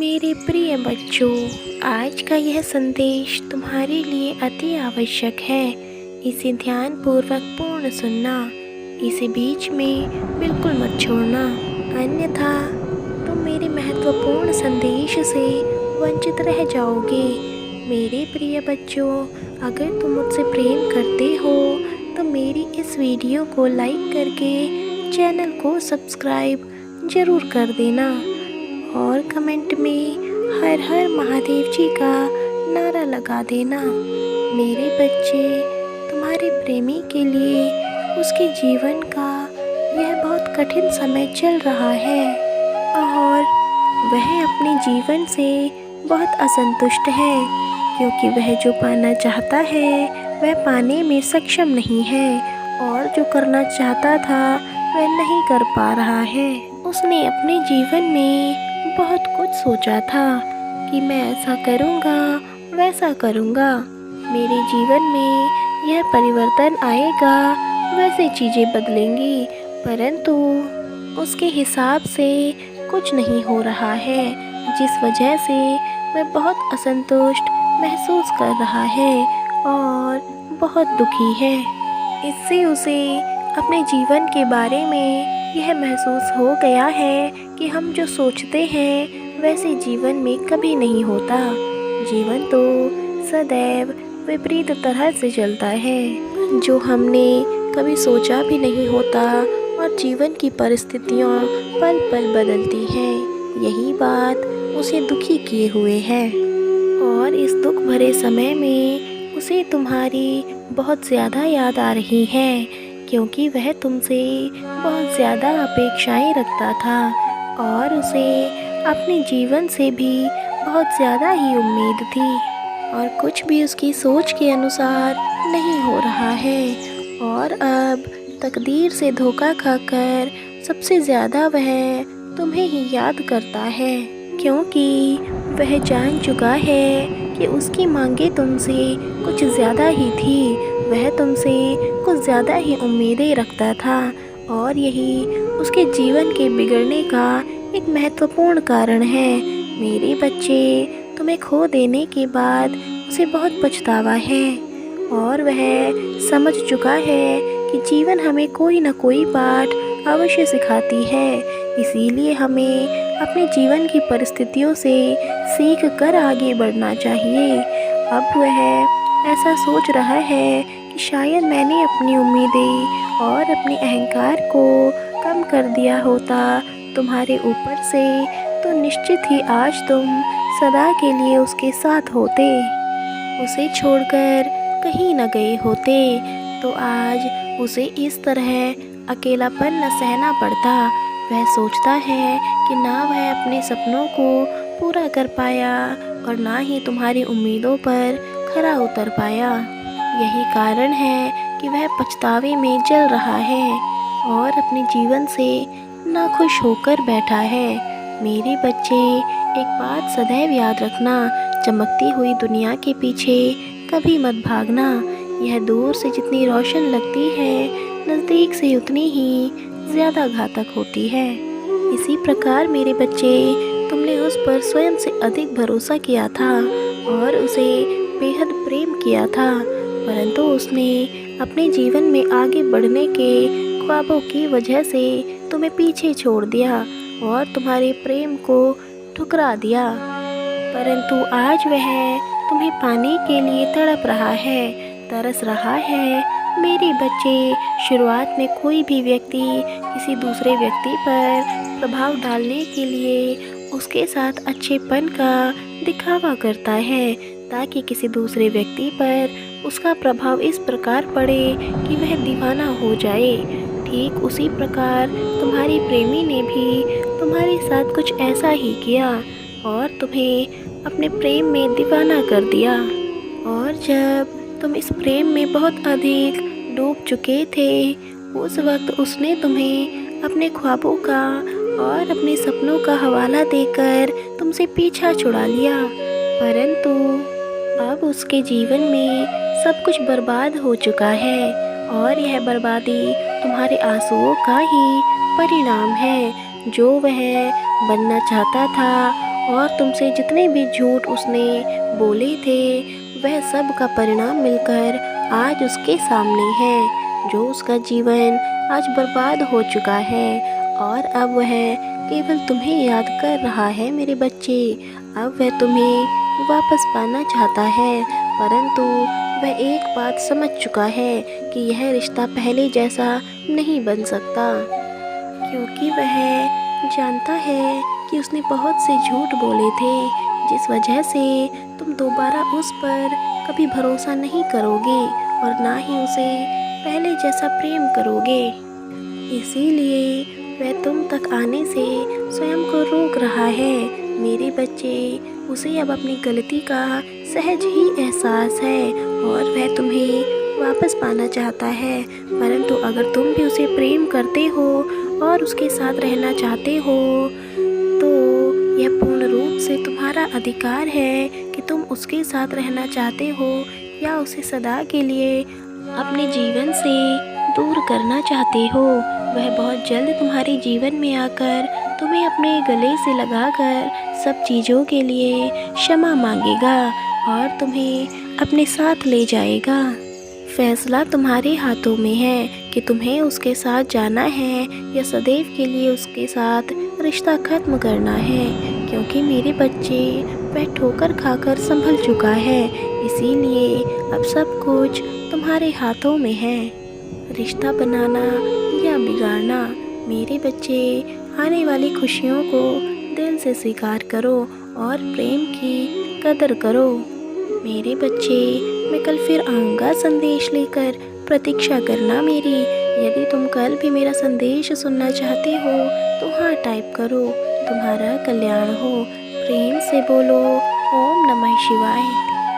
मेरे प्रिय बच्चों, आज का यह संदेश तुम्हारे लिए अति आवश्यक है। इसे ध्यानपूर्वक पूर्ण सुनना, इसे बीच में बिल्कुल मत छोड़ना, अन्यथा तुम मेरे महत्वपूर्ण संदेश से वंचित रह जाओगे। मेरे प्रिय बच्चों, अगर तुम मुझसे प्रेम करते हो तो मेरी इस वीडियो को लाइक करके चैनल को सब्सक्राइब ज़रूर कर देना और कमेंट में हर हर महादेव जी का नारा लगा देना। मेरे बच्चे, तुम्हारे प्रेमी के लिए उसके जीवन का यह बहुत कठिन समय चल रहा है और वह अपने जीवन से बहुत असंतुष्ट है, क्योंकि वह जो पाना चाहता है वह पाने में सक्षम नहीं है और जो करना चाहता था वह नहीं कर पा रहा है। उसने अपने जीवन में बहुत कुछ सोचा था कि मैं ऐसा करूँगा, वैसा करूँगा, मेरे जीवन में यह परिवर्तन आएगा, वैसे चीज़ें बदलेंगी, परंतु उसके हिसाब से कुछ नहीं हो रहा है, जिस वजह से वह बहुत असंतुष्ट महसूस कर रहा है और बहुत दुखी है। इससे उसे अपने जीवन के बारे में यह महसूस हो गया है कि हम जो सोचते हैं वैसे जीवन में कभी नहीं होता। जीवन तो सदैव विपरीत तरह से चलता है, जो हमने कभी सोचा भी नहीं होता और जीवन की परिस्थितियाँ पल पल बदलती हैं। यही बात उसे दुखी किए हुए है और इस दुख भरे समय में उसे तुम्हारी बहुत ज़्यादा याद आ रही है, क्योंकि वह तुमसे बहुत ज़्यादा अपेक्षाएं रखता था और उसे अपने जीवन से भी बहुत ज़्यादा ही उम्मीद थी और कुछ भी उसकी सोच के अनुसार नहीं हो रहा है और अब तकदीर से धोखा खाकर सबसे ज़्यादा वह तुम्हें ही याद करता है, क्योंकि वह जान चुका है कि उसकी मांगे तुमसे कुछ ज़्यादा ही थी। वह तुमसे कुछ ज़्यादा ही उम्मीदें रखता था और यही उसके जीवन के बिगड़ने का एक महत्वपूर्ण कारण है। मेरे बच्चे, तुम्हें खो देने के बाद उसे बहुत पछतावा है और वह समझ चुका है कि जीवन हमें कोई न कोई पाठ अवश्य सिखाती है, इसीलिए हमें अपने जीवन की परिस्थितियों से सीख कर आगे बढ़ना चाहिए। अब वह ऐसा सोच रहा है कि शायद मैंने अपनी उम्मीदें और अपने अहंकार को कम कर दिया होता तुम्हारे ऊपर से, तो निश्चित ही आज तुम सदा के लिए उसके साथ होते, उसे छोड़कर कहीं न गए होते, तो आज उसे इस तरह अकेलापन न सहना पड़ता। वह सोचता है कि ना वह अपने सपनों को पूरा कर पाया और ना ही तुम्हारी उम्मीदों पर खरा उतर पाया। यही कारण है कि वह पछतावे में जल रहा है और अपने जीवन से नाखुश होकर बैठा है। मेरे बच्चे, एक बात सदैव याद रखना, चमकती हुई दुनिया के पीछे कभी मत भागना। यह दूर से जितनी रोशन लगती है, नज़दीक से उतनी ही ज़्यादा घातक होती है। इसी प्रकार मेरे बच्चे, तुमने उस पर स्वयं से अधिक भरोसा किया था और उसे बेहद प्रेम किया था, परंतु उसने अपने जीवन में आगे बढ़ने के ख्वाबों की वजह से तुम्हें पीछे छोड़ दिया और तुम्हारे प्रेम को ठुकरा दिया। परंतु आज वह तुम्हें पाने के लिए तड़प रहा है, तरस रहा है। मेरे बच्चे, शुरुआत में कोई भी व्यक्ति किसी दूसरे व्यक्ति पर प्रभाव डालने के लिए उसके साथ अच्छेपन का दिखावा करता है, ताकि किसी दूसरे व्यक्ति पर उसका प्रभाव इस प्रकार पड़े कि वह दीवाना हो जाए। ठीक उसी प्रकार तुम्हारी प्रेमी ने भी तुम्हारे साथ कुछ ऐसा ही किया और तुम्हें अपने प्रेम में दीवाना कर दिया। और जब तुम इस प्रेम में बहुत अधिक डूब चुके थे, उस वक्त उसने तुम्हें अपने ख्वाबों का और अपने सपनों का हवाला देकर तुमसे पीछा छुड़ा लिया, परंतु अब उसके जीवन में सब कुछ बर्बाद हो चुका है और यह बर्बादी तुम्हारे आंसुओं का ही परिणाम है। जो वह बनना चाहता था और तुमसे जितने भी झूठ उसने बोले थे वह सब का परिणाम मिलकर आज उसके सामने है। जो उसका जीवन आज बर्बाद हो चुका है और अब वह केवल तुम्हें याद कर रहा है मेरे बच्चे। अब वह तुम्हें वापस पाना चाहता है, परंतु वह एक बात समझ चुका है कि यह रिश्ता पहले जैसा नहीं बन सकता, क्योंकि वह जानता है कि उसने बहुत से झूठ बोले थे, जिस वजह से तुम दोबारा उस पर कभी भरोसा नहीं करोगे और ना ही उसे पहले जैसा प्रेम करोगे। इसीलिए वह तुम तक आने से स्वयं को रोक रहा है मेरे बच्चे। उसे अब अपनी गलती का सहज ही एहसास है और वह तुम्हें वापस पाना चाहता है, परंतु अगर तुम भी उसे प्रेम करते हो और उसके साथ रहना चाहते हो तो यह पूर्ण रूप से तुम्हारा अधिकार है कि तुम उसके साथ रहना चाहते हो या उसे सदा के लिए अपने जीवन से दूर करना चाहते हो। वह बहुत जल्द तुम्हारे जीवन में आकर तुम्हें अपने गले से लगाकर सब चीज़ों के लिए क्षमा मांगेगा और तुम्हें अपने साथ ले जाएगा। फैसला तुम्हारे हाथों में है कि तुम्हें उसके साथ जाना है या सदैव के लिए उसके साथ रिश्ता खत्म करना है, क्योंकि मेरे बच्चे वह ठोकर खाकर संभल चुका है। इसीलिए अब सब कुछ तुम्हारे हाथों में है, रिश्ता बनाना या बिगाड़ना। मेरे बच्चे आने वाली खुशियों को दिल से स्वीकार करो और प्रेम की कदर करो। मेरे बच्चे, मैं कल फिर आऊँगा संदेश लेकर, प्रतीक्षा करना मेरी। यदि तुम कल भी मेरा संदेश सुनना चाहते हो तो हाँ टाइप करो। तुम्हारा कल्याण हो। प्रेम से बोलो ओम नमः शिवाय।